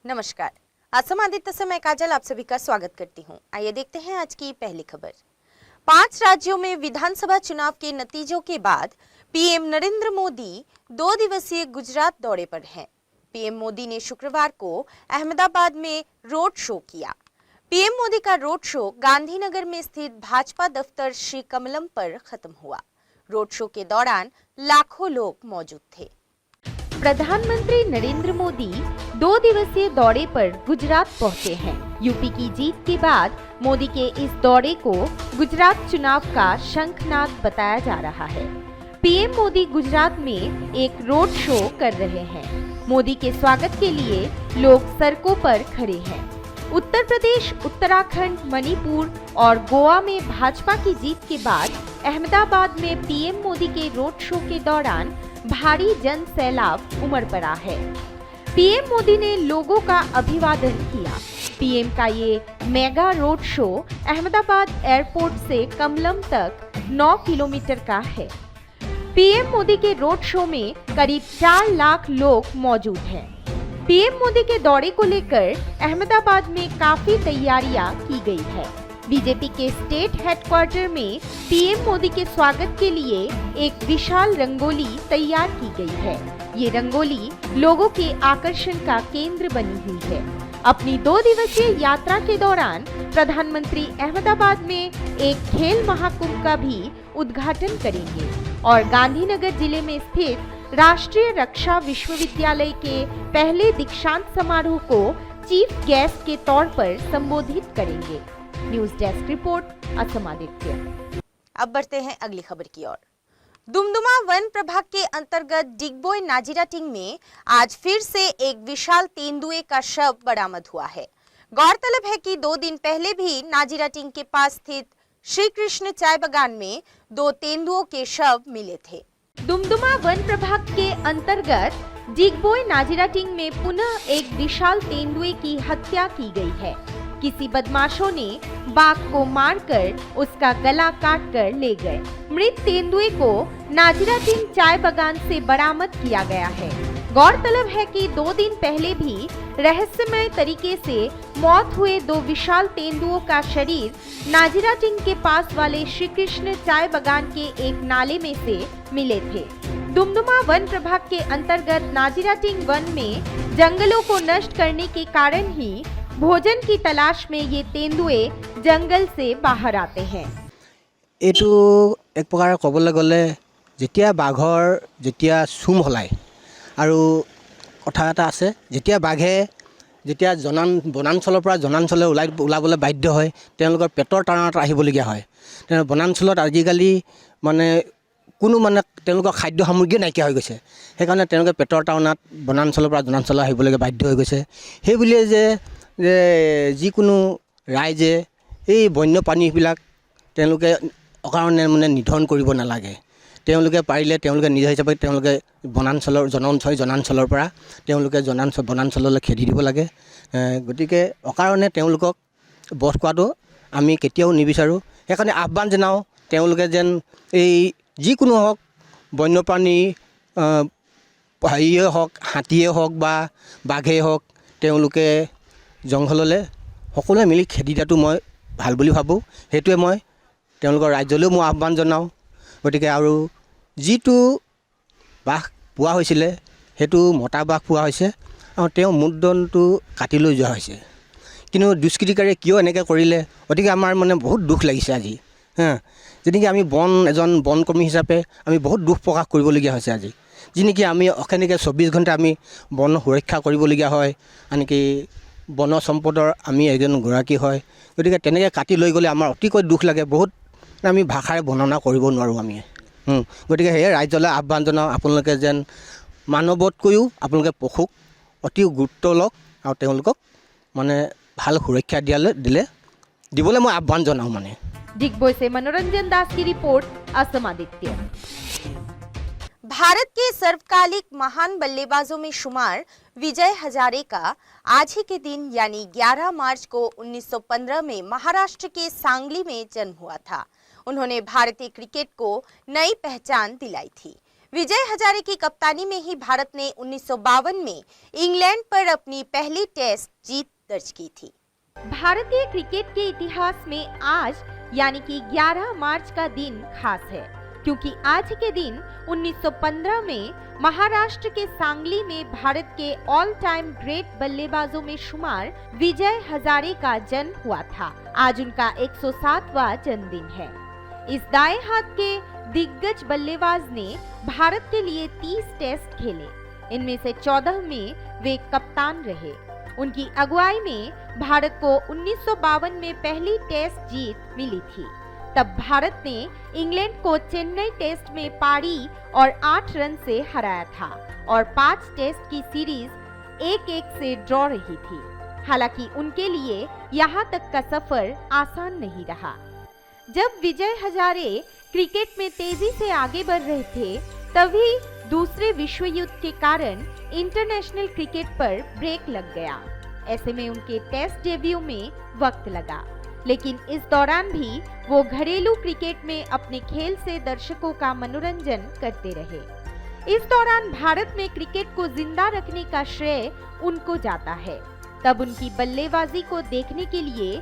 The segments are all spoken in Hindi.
नमस्कार। असम आदित्य से मैं काजल आप सभी का स्वागत करती हूं। आइए देखते हैं आज की पहली खबर। 5 राज्यों में विधानसभा चुनाव के नतीजों के बाद पीएम नरेंद्र मोदी 2 दिवसीय गुजरात दौरे पर हैं। पीएम मोदी ने शुक्रवार को अहमदाबाद में रोड शो किया। पीएम मोदी का रोड शो गांधीनगर में स्थित भाजपा दफ्तर श्री कमलम पर खत्म हुआ। रोड शो के दौरान लाखों लोग मौजूद थे। प्रधानमंत्री नरेंद्र मोदी 2 दिवसीय दौरे पर गुजरात पहुंचे हैं। यूपी की जीत के बाद मोदी के इस दौरे को गुजरात चुनाव का शंखनाद बताया जा रहा है। पीएम मोदी गुजरात में एक रोड शो कर रहे हैं। मोदी के स्वागत के लिए लोग सड़कों पर खड़े हैं। उत्तर प्रदेश, उत्तराखंड, मणिपुर और गोवा में भाजपा की जीत के बाद अहमदाबाद में पीएम मोदी के रोड शो के दौरान भारी जन सैलाब उमड़ पड़ा है। पीएम मोदी ने लोगों का अभिवादन किया। पीएम का ये mega road show Ahmedabad airport से कमलम तक 9 किलोमीटर का है। पीएम मोदी के रोड शो में करीब 4 लाख लोग मौजूद हैं। पीएम मोदी के दौरे को लेकर अहमदाबाद में काफी तैयारियां की गई है। बीजेपी के स्टेट हेडक्वार्टर में पीएम मोदी के स्वागत के लिए एक विशाल रंगोली तैयार की गई है। ये रंगोली लोगों के आकर्षण का केंद्र बनी हुई है। अपनी 2 दिवसीय यात्रा के दौरान प्रधानमंत्री अहमदाबाद में एक खेल महाकुंभ का भी उद्घाटन करेंगे और गांधीनगर जिले में स्थित राष्ट्रीय रक्षा विश्वविद्यालय के पहले दीक्षांत समारोह को चीफ गेस्ट के तौर पर संबोधित करेंगे। News desk report, Assam Aditya. अब बढ़ते हैं अगली खबर की ओर। दुमदुमा वन प्रभाग के अंतर्गत डिगबोई नाजिराटिंग में आज फिर से एक विशाल तेंदुए का शव बरामद हुआ है। गौरतलब है कि 2 दिन पहले भी नाजिराटिंग के पास स्थित श्री कृष्ण चाय बागान में 2 तेंदुओं के शव मिले थे। दुमदुमा वन प्रभाग के अंतर्गत डिगबोई नाजिराटिंग में पुनः एक विशाल तेंदुए की हत्या की गई है। किसी बदमाशों ने बाघ को मारकर उसका गला काटकर ले गए। मृत तेंदुए को नाजिराटिंग चाय बागान से बरामद किया गया है। गौरतलब है कि 2 दिन पहले भी रहस्यमय तरीके से मौत हुए 2 विशाल तेंदुओं का शरीर नाजिराटिंग के पास वाले श्री कृष्ण चाय बागान के एक नाले में से मिले थे। दुमदुमा वन प्रभाग के अंतर्गत नाजिराटिंग वन में जंगलों को नष्ट करने के कारण ही भोजन की तलाश में ये तेंदुए जंगल से बाहर आते हैं। एटू एक प्रकार कबले गले जेतिया बाघर जेतिया सुम हलाय आरु कथा एटा आछे जेतिया बाघे जेतिया बनांचলৰ পৰা জনাঞ্চলে ওলাবলৈ বাধ্য হয় তেওঁলোকৰ পেটৰ টানাত আহিবলগীয়া হয়। তেনে বনাঞ্চলত আজিকালি মানে কোনো মানে তেওঁলোকৰ খাদ্য সামগ্ৰী নাইকিয়া হৈ গৈছে। সেইকাৰণে তেওঁলোকে পেটৰ টানাত বনাঞ্চলৰ পৰা জনাঞ্চলে আহিবলগীয়া বাধ্য হৈ গৈছে। সেই বুলিয়ে যে যিকোনো ৰাইজে এই বন্যপ্ৰাণীবিলাক তেওঁলোকে অকাৰণে মানে নিধন কৰিব নালাগে। তেওঁলোকে পাৰিলে তেওঁলোকে নিজ হিচাপে তেওঁলোকে জনাঞ্চলৰ পৰা তেওঁলোকে বনাঞ্চললৈ খেদি দিব লাগে। গতিকে অকাৰণে তেওঁলোকক বধ কৰাটো আমি কেতিয়াও নিবিচাৰোঁ। সেইকাৰণে আহ্বান জনাওঁ তেওঁলোকে যেন এই যিকোনো হওক বন্যপ্ৰাণী হেৰিয়ে হওক হাতীয়ে হওক বা বাঘেই হওক তেওঁলোকে জংঘললৈ সকলোৱে মিলি খেদি দিয়াটো মই ভাল বুলি ভাবোঁ। সেইটোৱে মই তেওঁলোকৰ ৰাজ্যলৈও মই আহ্বান জনাওঁ। গতিকে আৰু যিটো বাঘ পোৱা হৈছিলে সেইটো মতা বাঘ পোৱা হৈছে আৰু তেওঁ মুণ্ডটো কাটি লৈ যোৱা হৈছে। কিন্তু দুষ্কৃতিকাৰীয়ে কিয় এনেকৈ কৰিলে গতিকে আমাৰ মানে বহুত দুখ লাগিছে আজি। যেনেকৈ আমি এজন বনকৰ্মী হিচাপে আমি বহুত দুখ প্ৰকাশ কৰিবলগীয়া হৈছে আজি। যেনেকৈ আমি অখেনেকৈ 24 ঘণ্টা আমি বন সুৰক্ষা কৰিবলগীয়া হয়, আনকি বন সম্পদৰ আমি এজন গৰাকী হয়। গতিকে তেনেকৈ কাটি লৈ গ'লে আমাৰ অতিকৈ দুখ লাগে। বহুত আমি ভাষাৰে বৰ্ণনা কৰিব নোৱাৰোঁ আমি। গতিকে সেয়ে ৰাইজলৈ আহ্বান জনাওঁ আপোনালোকে যেন মানৱতকৈও আপোনালোকে পশুক অতি গুৰুত্ব লওক আৰু তেওঁলোকক মানে ভাল সুৰক্ষা দিবলৈ মই আহ্বান জনাওঁ মানে। डिगबोई से मनोरंजन दास की रिपोर्ट, असम आदित्य। भारत के सर्वकालिक महान बल्लेबाजों में शुमार विजय हजारे का आज ही के दिन यानी 11 मार्च को 1915 में महाराष्ट्र के सांगली में जन्म हुआ था। उन्होंने भारतीय क्रिकेट को नई पहचान दिलाई थी। विजय हजारे की कप्तानी में ही भारत ने 1952 में इंग्लैंड पर अपनी पहली टेस्ट जीत दर्ज की थी। भारतीय क्रिकेट के इतिहास में आज यानी कि 11 मार्च का दिन खास है, क्योंकि आज के दिन 1915 में महाराष्ट्र के सांगली में भारत के ऑल टाइम ग्रेट बल्लेबाजों में शुमार विजय हजारे का जन्म हुआ था। आज उनका 107वां जन्मदिन है। इस दाएं हाथ के दिग्गज बल्लेबाज ने भारत के लिए 30 टेस्ट खेले। इनमें से 14 में वे कप्तान रहे। उनकी अगुवाई में भारत को 1952 में पहली टेस्ट जीत मिली थी। तब भारत ने इंग्लैंड को चेन्नई टेस्ट में पारी और 8 रन से हराया था और 5 टेस्ट की सीरीज 1-1 से ड्रॉ रही थी। हालांकि उनके लिए यहाँ तक का सफर आसान नहीं रहा। जब विजय हजारे क्रिकेट में तेजी से आगे बढ़ रहे थे, तभी दूसरे विश्व युद्ध के कारण इंटरनेशनल क्रिकेट पर ब्रेक लग गया। ऐसे में उनके टेस्ट डेब्यू में वक्त लगा, लेकिन इस दौरान भी वो घरेलू क्रिकेट में अपने खेल से दर्शकों का मनोरंजन करते रहे। इस दौरान भारत में क्रिकेट को जिंदा रखने का श्रेय उनको जाता है। तब उनकी बल्लेबाजी को देखने के लिए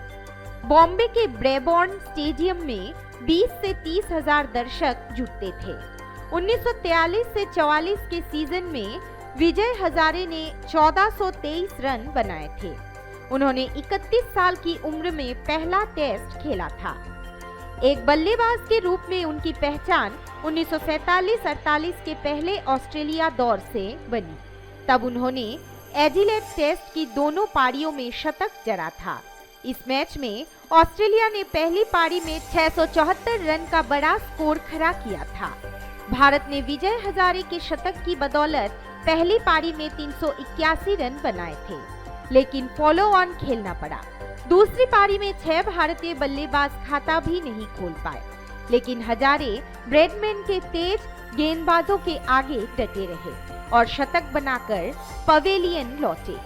बॉम्बे के ब्रेबॉर्न स्टेडियम में 20 से 30 हजार दर्शक जुटते थे। 1943 से 44 के सीजन में विजय हजारे ने 1423 रन बनाए थे। उन्होंने 31 साल की उम्र में पहला टेस्ट खेला था। एक बल्लेबाज के रूप में उनकी पहचान 1947-48 के पहले ऑस्ट्रेलिया दौर से बनी। तब उन्होंने एडिलेड टेस्ट की दोनों पारियों में शतक जड़ा था। इस मैच में ऑस्ट्रेलिया ने पहली पारी में 674 रन का बड़ा स्कोर खड़ा किया था। भारत ने विजय हजारे के शतक की बदौलत पहली पारी में 381 रन बनाए थे, लेकिन फॉलो ऑन खेलना पड़ा। दूसरी पारी में 6 भारतीय बल्लेबाज खाता भी नहीं खोल पाए, लेकिन हजारे ब्रैडमैन के तेज गेंदबाजों के आगे डटे रहे और शतक बनाकर पवेलियन लौटे।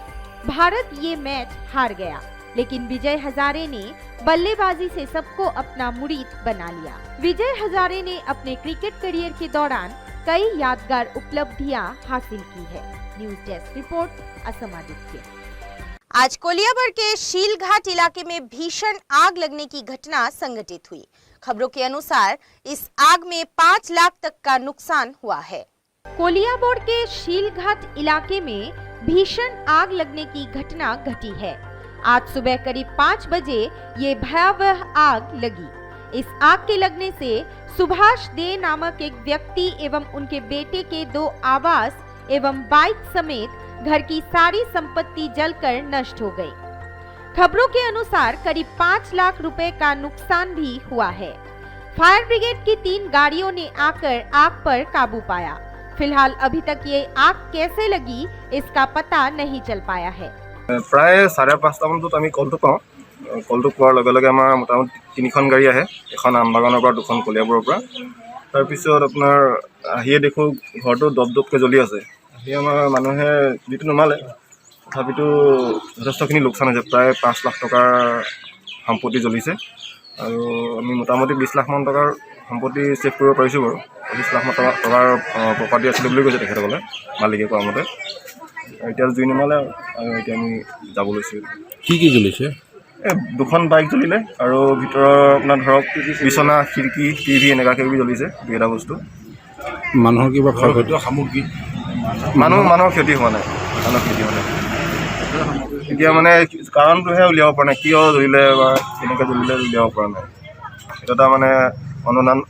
भारत ये मैच हार गया, लेकिन विजय हजारे ने बल्लेबाजी से सबको अपना मुरीद बना लिया। विजय हजारे ने अपने क्रिकेट करियर के दौरान कई यादगार उपलब्धियां हासिल की है। News desk report, Assam Aditya. आज कोलियाबड़ के शीलघाट इलाके में भीषण आग लगने की घटना संघटित हुई। खबरों के अनुसार इस आग में 5 लाख तक का नुकसान हुआ है। कोलियाबड़ के शीलघाट इलाके में भीषण आग लगने की घटना घटी है। आज सुबह करीब 5 बजे ये भयावह आग लगी। इस आग के लगने से सुभाष दे नामक एक व्यक्ति एवं उनके बेटे के 2 आवास एवं बाइक समेत घर की सारी संपत्ति जलकर नष्ट हो गई। खबरों के अनुसार करीब 5 लाख रुपए का नुकसान भी हुआ है। फायर ब्रिगेड की 3 गाड़ियों ने आकर आग पर काबू पाया। फिलहाल अभी तक ये आग कैसे लगी इसका पता नहीं चल पाया है। प्राय 5:30 মানত আমি কলটো পাওঁ। কলটো পোৱাৰ লগে লগে আমাৰ মোটামুটি 3খন গাড়ী আহে, এখন আমবাগানৰ পৰা, 2খন কলিয়াবৰৰ পৰা। তাৰপিছত আপোনাৰ আহিয়ে দেখোঁ ঘৰটো দপদপকৈ জ্বলি আছে। আহি আমাৰ মানুহে যিটো নুমালে, তথাপিতো যথেষ্টখিনি লোকচান হৈছে। প্ৰায় 5 লাখ টকাৰ সম্পত্তি জ্বলিছে আৰু আমি মোটামুটি 20 লাখমান টকাৰ সম্পত্তি ছেভ কৰিব পাৰিছোঁ বাৰু। 20 লাখ টকাৰ প্ৰপাৰ্টি আছিলে বুলি কৈছে তেখেতসকলে, মালিকে কোৱা মতে। এতিয়া জুই নুমালে আৰু এতিয়া আমি যাব লৈছোঁ। কি জ্বলিছে? 2খন বাইক জ্বলিলে আৰু ভিতৰৰ আপোনাৰ ধৰক বিচনা, খিৰিকী, টিভি এনেকুৱা কিবি জ্বলিছে, দুটা বস্তু। মানুহৰ কিবা ক্ষয়ক্ষতি সামগ্ৰী? মানুহৰ ক্ষতি হোৱা নাই, এতিয়া মানে কাৰণটোহে উলিয়াব পৰা নাই, কিয় জ্বলিলে বা কেনেকৈ জ্বলিলে উলিয়াব পৰা নাই। এটা এটা মানে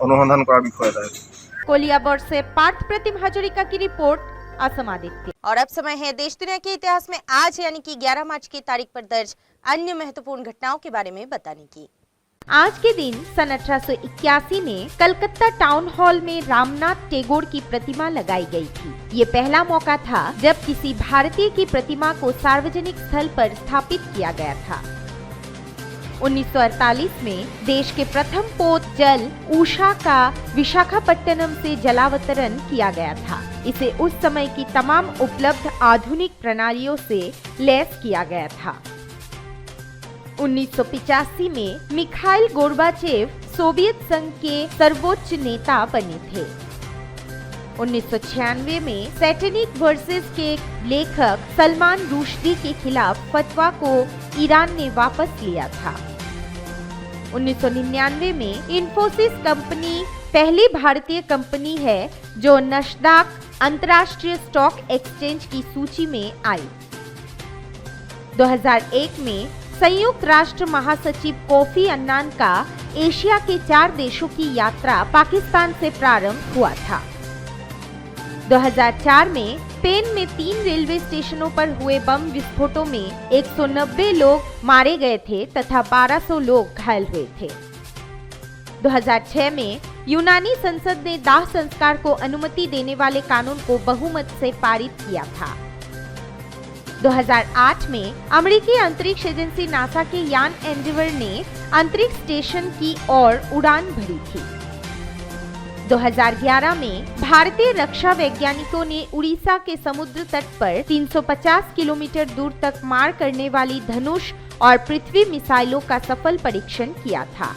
অনুসন্ধান কৰাৰ বিষয় এটা। कोलियाबड़ से पार्थ प्रतिम हजरिका की रिपोर्ट, असम आदित्य। और अब समय है देश दुनिया के इतिहास में आज यानी कि 11 मार्च की तारीख पर दर्ज अन्य महत्वपूर्ण घटनाओं के बारे में बताने की। आज के दिन सन 1881 में कलकत्ता टाउन हॉल में रामनाथ टैगोर की प्रतिमा लगाई गई थी। ये पहला मौका था जब किसी भारतीय की प्रतिमा को सार्वजनिक स्थल पर स्थापित किया गया था। 1948 में देश के प्रथम पोत जल उषा का विशाखापट्टनम से जलावतरण किया गया था। इसे उस समय की तमाम उपलब्ध आधुनिक प्रणालियों से लैस किया गया था। 1985 में मिखाइल गोर्बाचेव सोवियत संघ के सर्वोच्च नेता बने थे। 1996 में सैटेनिक वर्सेस के लेखक सलमान रुश्दी के खिलाफ फतवा को ईरान ने वापस लिया था। 1999 में इंफोसिस कंपनी पहली भारतीय कंपनी है जो नस्डैक अंतर्राष्ट्रीय स्टॉक एक्सचेंज की सूची में आई। 2001 में संयुक्त राष्ट्र महासचिव कोफी अन्नान का एशिया के 4 देशों की यात्रा पाकिस्तान से प्रारंभ हुआ था। 2004 में स्पेन में 3 रेलवे स्टेशनों पर हुए बम विस्फोटों में 190 लोग मारे गए थे तथा 1200 लोग घायल हुए थे। 2006 में यूनानी संसद ने दाह संस्कार को अनुमति देने वाले कानून को बहुमत से पारित किया था। 2008 में अमेरिकी अंतरिक्ष एजेंसी नासा के यान एंडेवर ने अंतरिक्ष स्टेशन की ओर उड़ान भरी थी। 2011 में भारतीय रक्षा वैज्ञानिकों ने उड़ीसा के समुद्र तट पर 350 किलोमीटर दूर तक मार करने वाली धनुष और पृथ्वी मिसाइलों का सफल परीक्षण किया था।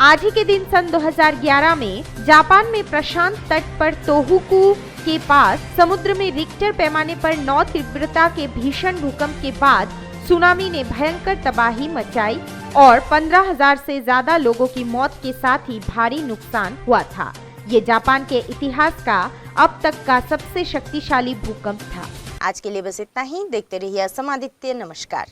आज ही के दिन सन 2011 में जापान में प्रशांत तट पर तोहोकू के पास समुद्र में रिक्टर पैमाने पर 9 तीव्रता के भीषण भूकंप के बाद सुनामी ने भयंकर तबाही मचाई और 15,000 से ज्यादा लोगों की मौत के साथ ही भारी नुकसान हुआ था। ये जापान के इतिहास का अब तक का सबसे शक्तिशाली भूकंप था। आज के लिए बस इतना ही। देखते रहिए असम आदित्य। नमस्कार।